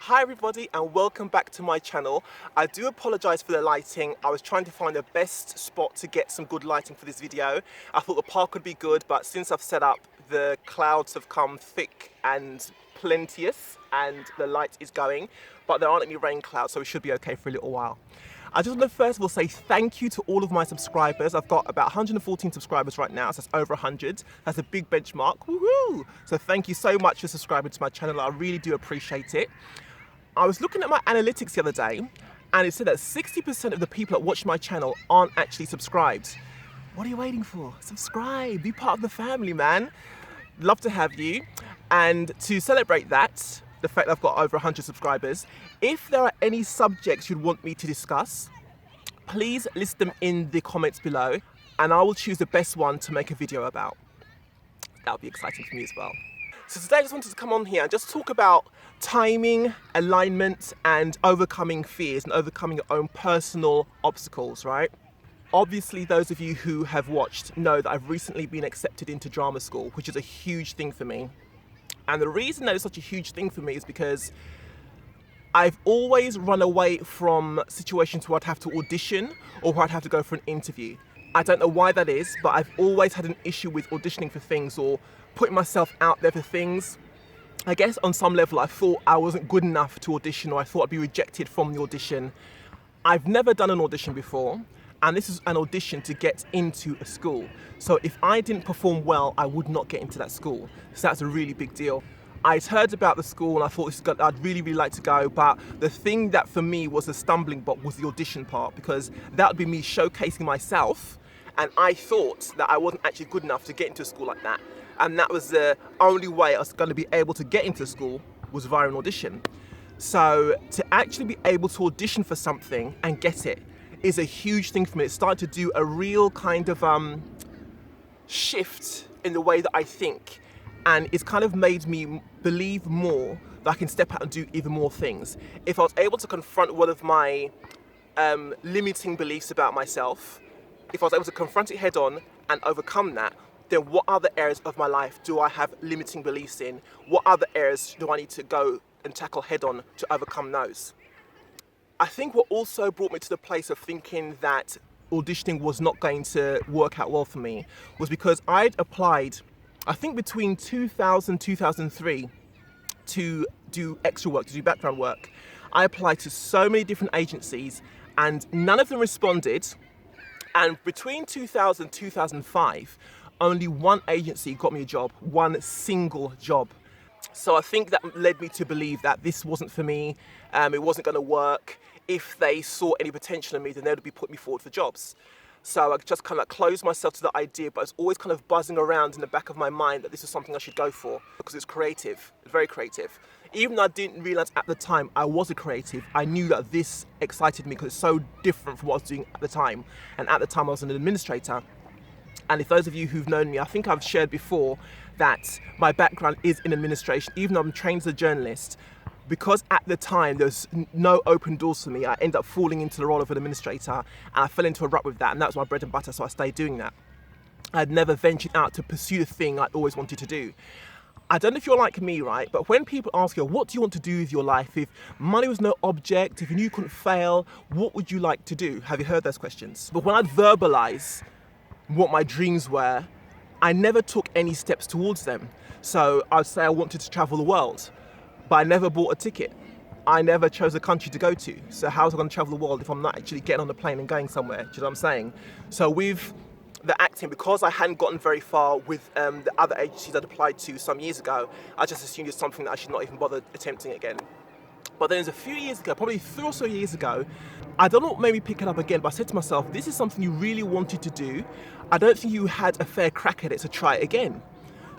Hi everybody and welcome back to my channel. I do apologise for the lighting. I was trying to find the best spot to get some good lighting for this video. I thought the park would be good, but since I've set up, the clouds have come thick and plenteous and the light is going, but there aren't any rain clouds, so we should be okay for a little while. I just want to first of all say thank you to all of my subscribers. I've got about 114 subscribers right now, so that's over 100. That's a big benchmark, woohoo! So thank you so much for subscribing to my channel. I really do appreciate it. I was looking at my analytics the other day and it said that 60% of the people that watch my channel aren't actually subscribed. What are you waiting for? Subscribe, be part of the family, man. Love to have you. And to celebrate that, the fact that I've got over 100 subscribers, if there are any subjects you'd want me to discuss, please list them in the comments below and I will choose the best one to make a video about. That'll be exciting for me as well. So today I just wanted to come on here and just talk about timing, alignment, and overcoming fears and overcoming your own personal obstacles, right? Obviously, those of you who have watched know that I've recently been accepted into drama school, which is a huge thing for me. And the reason that it's such a huge thing for me is because I've always run away from situations where I'd have to audition or where I'd have to go for an interview. I don't know why that is, but I've always had an issue with auditioning for things or putting myself out there for things. I guess on some level I thought I wasn't good enough to audition, or I thought I'd be rejected from the audition. I've never done an audition before, and this is an audition to get into a school. So if I didn't perform well, I would not get into that school. So that's a really big deal. I'd heard about the school and I thought I'd really like to go, but the thing that for me was a stumbling block was the audition part, because that would be me showcasing myself, and I thought that I wasn't actually good enough to get into a school like that. And that was the only way I was going to be able to get into school, was via an audition. So to actually be able to audition for something and get it is a huge thing for me. It started to do a real kind of shift in the way that I think. And it's kind of made me believe more that I can step out and do even more things. If I was able to confront one of my limiting beliefs about myself, if I was able to confront it head on and overcome that, then what other areas of my life do I have limiting beliefs in? What other areas do I need to go and tackle head on to overcome those? I think what also brought me to the place of thinking that auditioning was not going to work out well for me was because I'd applied, I think between 2000 and 2003, to do extra work, to do background work. I applied to so many different agencies and none of them responded. And between 2000 and 2005, only one agency got me a job, one single job. So I think that led me to believe that this wasn't for me, it wasn't going to work. If they saw any potential in me, then they would be putting me forward for jobs. So I just kind of closed myself to the idea, but it's always kind of buzzing around in the back of my mind that this is something I should go for because it's creative, very creative. Even though I didn't realize at the time I was a creative, I knew that this excited me because it's so different from what I was doing at the time. And at the time I was an administrator. And if those of you who've known me, I think I've shared before that my background is in administration, even though I'm trained as a journalist. Because at the time there's no open doors for me, I ended up falling into the role of an administrator and I fell into a rut with that, and that was my bread and butter, so I stayed doing that. I'd never ventured out to pursue the thing I'd always wanted to do. I don't know if you're like me, right? But when people ask you, what do you want to do with your life? If money was no object, if you knew you couldn't fail, what would you like to do? Have you heard those questions? But when I'd verbalize what my dreams were, I never took any steps towards them. So I'd say I wanted to travel the world, but I never bought a ticket. I never chose a country to go to. So how was I going to travel the world if I'm not actually getting on the plane and going somewhere? Do you know what I'm saying? So with the acting, because I hadn't gotten very far with the other agencies I'd applied to some years ago, I just assumed it's something that I should not even bother attempting again. But then it was a few years ago, probably 3 or so years ago, I don't know what made me pick it up again, but I said to myself, this is something you really wanted to do. I don't think you had a fair crack at it, so try it again.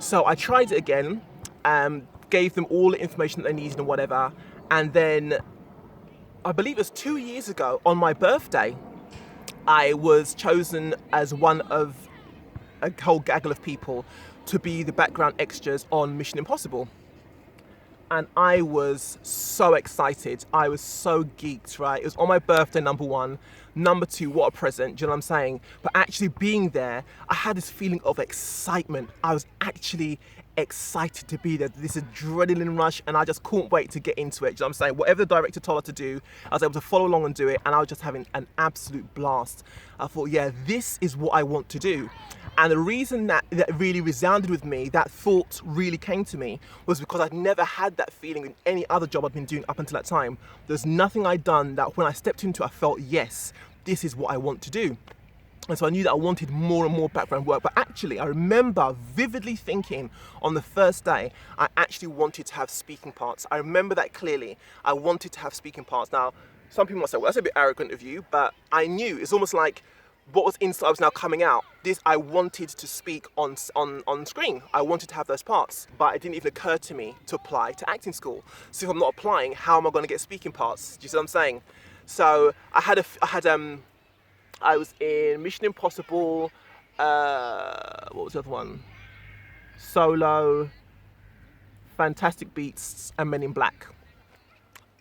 So I tried it again, gave them all the information that they needed and whatever, and then I believe it was 2 years ago on my birthday, I was chosen as one of a whole gaggle of people to be the background extras on Mission Impossible. And I was so excited. I was so geeked, right? It was on my birthday, number one. Number two, what a present, do you know what I'm saying? But actually being there, I had this feeling of excitement. I was actually excited to be there, this adrenaline rush, and I just couldn't wait to get into it. You know what I'm saying? Whatever the director told her to do, I was able to follow along and do it, and I was just having an absolute blast. I thought, yeah, this is what I want to do. And the reason that really resounded with me, that thought really came to me, was because I'd never had that feeling in any other job I'd been doing up until that time. There's nothing I'd done that when I stepped into it, I felt, yes, this is what I want to do. And so I knew that I wanted more and more background work. But actually, I remember vividly thinking on the first day, I actually wanted to have speaking parts. I remember that clearly. I wanted to have speaking parts. Now, some people might say, well, that's a bit arrogant of you, but I knew. It's almost like what was inside was now coming out. I wanted to speak on screen. I wanted to have those parts, but it didn't even occur to me to apply to acting school. So if I'm not applying, how am I going to get speaking parts? Do you see what I'm saying? So I was in Mission Impossible, what was the other one? Solo, Fantastic Beasts, and Men in Black.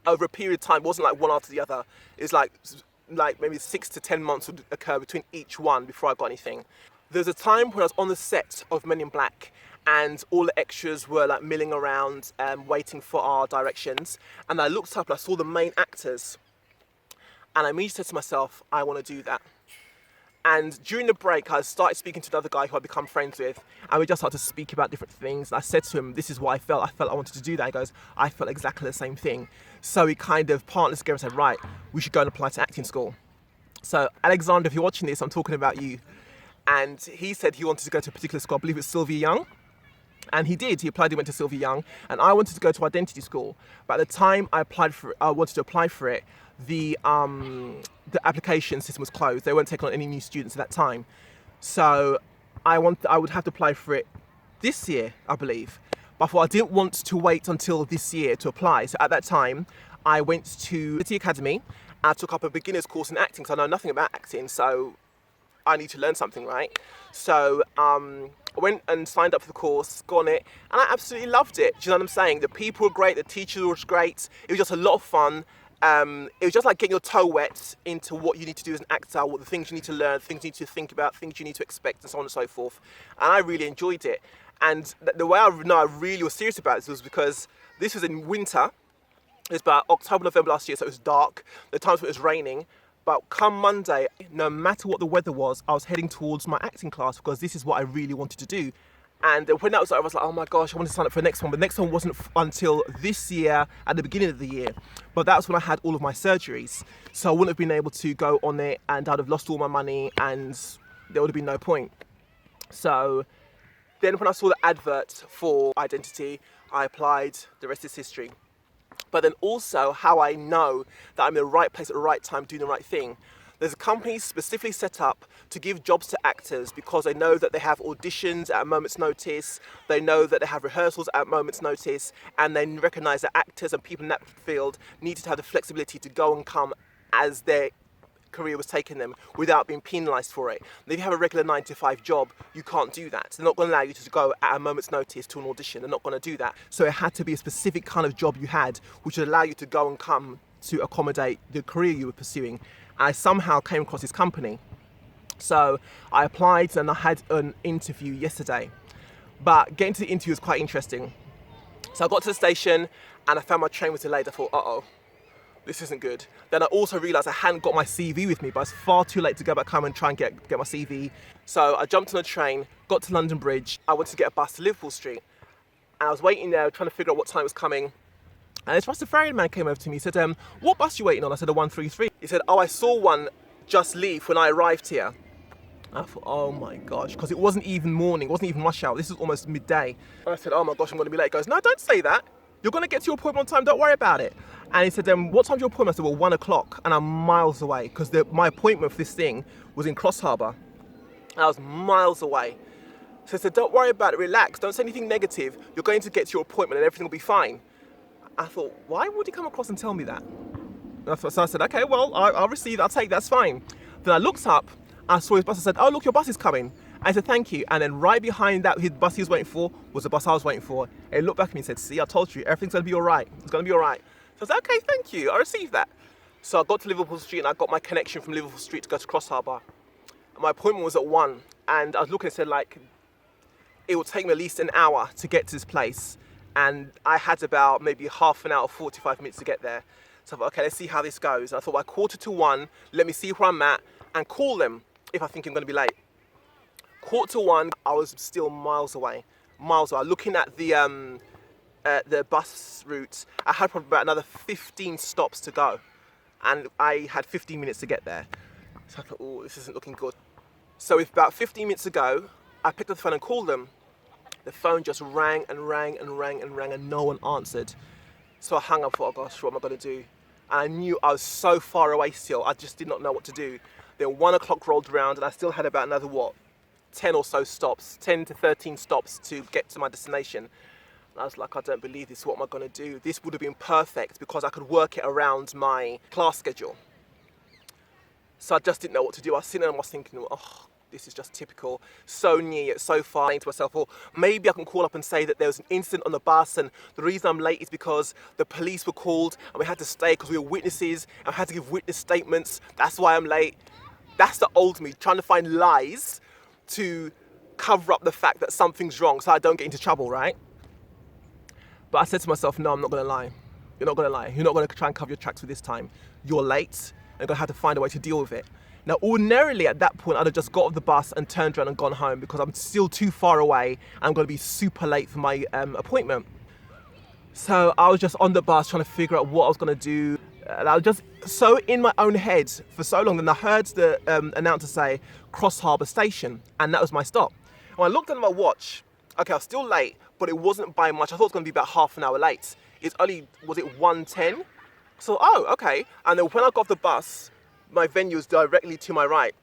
Over a period of time, it wasn't like one after the other. It was like maybe 6 to 10 months would occur between each one before I got anything. There's a time when I was on the set of Men in Black, and all the extras were like milling around, waiting for our directions. And I looked up and I saw the main actors. And I immediately said to myself, I want to do that. And during the break, I started speaking to another guy who I'd become friends with, and we just started to speak about different things. And I said to him, this is what I felt. I felt I wanted to do that. He goes, I felt exactly the same thing. So we kind of partnered together and said, right, we should go and apply to acting school. So Alexander, if you're watching this, I'm talking about you. And he said he wanted to go to a particular school. I believe it's Sylvia Young. And he did. He applied, he went to Sylvia Young. And I wanted to go to identity school. But at the time I wanted to apply for it, the application system was closed. They weren't taking on any new students at that time. So I would have to apply for it this year, I believe. But I thought I didn't want to wait until this year to apply. So at that time, I went to City Academy and I took up a beginner's course in acting because I know nothing about acting. So I need to learn something, right? So I went and signed up for the course, got on it, and I absolutely loved it. Do you know what I'm saying? The people were great, the teacher was great. It was just a lot of fun. It was just like getting your toe wet into what you need to do as an actor, what the things you need to learn, things you need to think about, things you need to expect, and so on and so forth. And I really enjoyed it. And the way I know I really was serious about this was because this was in winter. It was about October, November last year, so it was dark. The times when it was raining. But come Monday, no matter what the weather was, I was heading towards my acting class because this is what I really wanted to do. And when that was over, I was like, oh my gosh, I want to sign up for the next one. But the next one wasn't until this year, at the beginning of the year. But that was when I had all of my surgeries. So I wouldn't have been able to go on it, and I'd have lost all my money, and there would have been no point. So then when I saw the advert for Identity, I applied. The rest is history. But then also how I know that I'm in the right place at the right time doing the right thing. There's a company specifically set up to give jobs to actors because they know that they have auditions at a moment's notice, they know that they have rehearsals at a moment's notice, and they recognise that actors and people in that field needed to have the flexibility to go and come as their career was taking them without being penalised for it. And if you have a regular 9-to-5 job, you can't do that. They're not going to allow you to go at a moment's notice to an audition. They're not going to do that. So it had to be a specific kind of job you had, which would allow you to go and come to accommodate the career you were pursuing. I somehow came across this company. So I applied and I had an interview yesterday. But getting to the interview was quite interesting. So I got to the station and I found my train was delayed. I thought, uh-oh, this isn't good. Then I also realised I hadn't got my CV with me, but it's far too late to go back home and try and get my CV. So I jumped on a train, got to London Bridge. I went to get a bus to Liverpool Street. And I was waiting there trying to figure out what time it was coming. And this Rastafarian man came over to me. He said, what bus are you waiting on? I said, the 133. He said, oh, I saw one just leave when I arrived here. I thought, oh my gosh, because it wasn't even morning, it wasn't even rush hour. This was almost midday. And I said, oh my gosh, I'm going to be late. He goes, no, don't say that. You're going to get to your appointment on time, don't worry about it. And he said, what time's your appointment? I said, well, 1 o'clock. And I'm miles away because my appointment for this thing was in Cross Harbour. I was miles away. So I said, don't worry about it, relax, don't say anything negative. You're going to get to your appointment and everything will be fine. I thought, why would he come across and tell me that? So I said, okay, well, I'll receive, I'll take, that's fine. Then I looked up, I saw his bus, I said, oh, look, your bus is coming. I said, thank you. And then right behind that, his bus he was waiting for was the bus I was waiting for. And he looked back at me and said, see, I told you, everything's going to be all right. It's going to be all right. So I said, okay, thank you, I received that. So I got to Liverpool Street and I got my connection from Liverpool Street to go to Cross Harbour. My appointment was at 1, and I was looking and said, like, it would take me at least an hour to get to this place. And I had about maybe half an hour, 45 minutes to get there. So I thought, okay, let's see how this goes. And I thought, by 1:45, let me see where I'm at and call them if I think I'm going to be late. 1:45, I was still miles away. Looking at the bus route, I had probably about another 15 stops to go. And I had 15 minutes to get there. So I thought, oh, this isn't looking good. So with about 15 minutes to go, I picked up the phone and called them. The phone just rang and rang and rang and rang and no one answered. So I hung up, thought, oh gosh, what am I going to do? And I knew I was so far away still, I just did not know what to do. Then 1 o'clock rolled around and I still had about another, 10 or so stops, 10 to 13 stops to get to my destination. And I was like, I don't believe this, what am I going to do? This would have been perfect because I could work it around my class schedule. So I just didn't know what to do. I was sitting there and I was thinking, oh, this is just typical, so near yet so far. Saying to myself, well, maybe I can call up and say that there was an incident on the bus and the reason I'm late is because the police were called and we had to stay because we were witnesses and I had to give witness statements. That's why I'm late. That's the old me, trying to find lies to cover up the fact that something's wrong so I don't get into trouble, right? But I said to myself, no, I'm not going to lie. You're not going to lie. You're not going to try and cover your tracks with this time. You're late and you're going to have to find a way to deal with it. Now, ordinarily at that point, I'd have just got off the bus and turned around and gone home because I'm still too far away and I'm going to be super late for my appointment. So I was just on the bus trying to figure out what I was going to do. And I was just so in my own head for so long. And I heard the announcer say Cross Harbour Station, and that was my stop. When I looked at my watch, okay, I was still late, but it wasn't by much. I thought it was going to be about half an hour late. It's only, was it 1:10? So, oh, okay. And then when I got off the bus, my venue was directly to my right.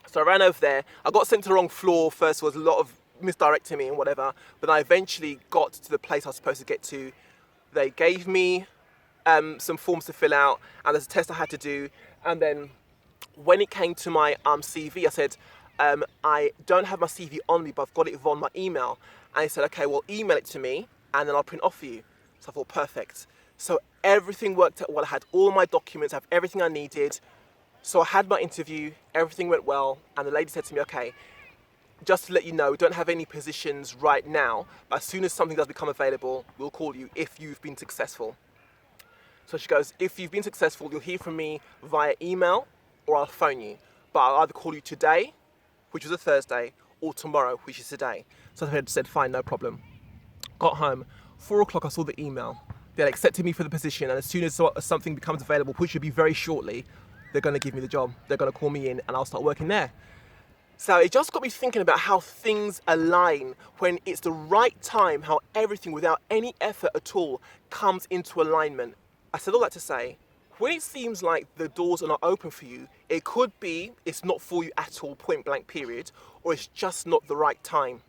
So I ran over there. I got sent to the wrong floor. First was a lot of misdirecting me and whatever. But I eventually got to the place I was supposed to get to. They gave me some forms to fill out and there's a test I had to do. And then when it came to my CV, I said, I don't have my CV on me, but I've got it on my email. And he said, okay, well, email it to me and then I'll print off for you. So I thought, perfect. So everything worked out well. I had all my documents, I have everything I needed. So I had my interview, everything went well, and the lady said to me, okay, just to let you know, we don't have any positions right now, but as soon as something does become available, we'll call you if you've been successful. So she goes, if you've been successful, you'll hear from me via email or I'll phone you. But I'll either call you today, which was a Thursday, or tomorrow, which is today. So I said, fine, no problem. Got home, 4 o'clock, I saw the email. They accepted me for the position, and as soon as something becomes available, which should be very shortly, they're going to give me the job. They're going to call me in and I'll start working there. So it just got me thinking about how things align when it's the right time, how everything without any effort at all comes into alignment. I said all that to say, when it seems like the doors are not open for you, it could be it's not for you at all, point blank period, or it's just not the right time.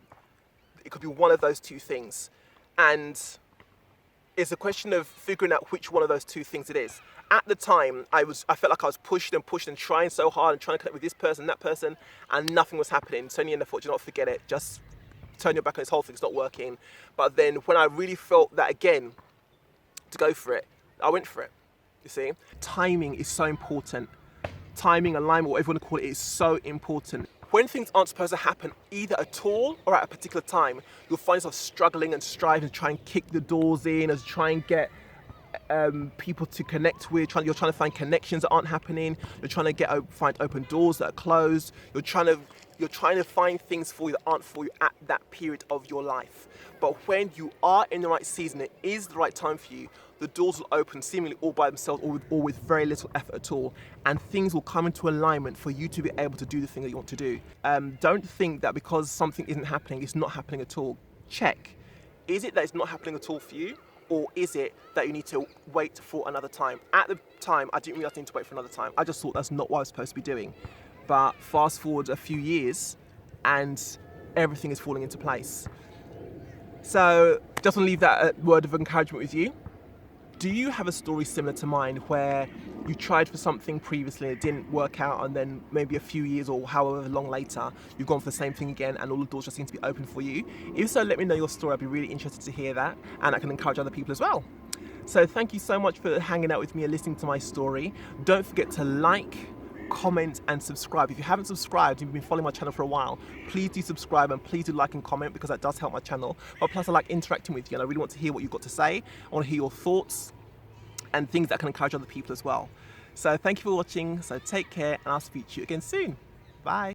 It could be one of those two things. And it's a question of figuring out which one of those two things it is. At the time, I felt like I was pushed and trying so hard and trying to connect with this person, that person, and nothing was happening. So in the end, I thought, you know what, forget it. Just turn your back on this whole thing. It's not working. But then when I really felt that again, to go for it, I went for it. You see? Timing is so important. Timing, alignment, whatever you want to call it, is so important. When things aren't supposed to happen either at all or at a particular time, you'll find yourself struggling and striving to try and kick the doors in, as try and get people to connect with. You're trying to find connections that aren't happening. You're trying to find open doors that are closed. You're trying to find things for you that aren't for you at that period of your life. But when you are in the right season, it is the right time for you, the doors will open seemingly all by themselves or with very little effort at all, and things will come into alignment for you to be able to do the thing that you want to do. Don't think that because something isn't happening, it's not happening at all. Check. Is it that it's not happening at all for you? Or is it that you need to wait for another time? At the time, I didn't realize I need to wait for another time. I just thought that's not what I was supposed to be doing. But fast forward a few years and everything is falling into place. So just want to leave that word of encouragement with you. Do you have a story similar to mine where you tried for something previously and it didn't work out, and then maybe a few years or however long later you've gone for the same thing again and all the doors just seem to be open for you? If so, let me know your story. I'd be really interested to hear that, and I can encourage other people as well. So thank you so much for hanging out with me and listening to my story. Don't forget to like, comment and subscribe. If you haven't subscribed, you've been following my channel for a while, please do subscribe and please do like and comment, because that does help my channel. But plus I like interacting with you and I really want to hear what you've got to say. I want to hear your thoughts and things that can encourage other people as well. So thank you for watching. So take care and I'll speak to you again soon. Bye.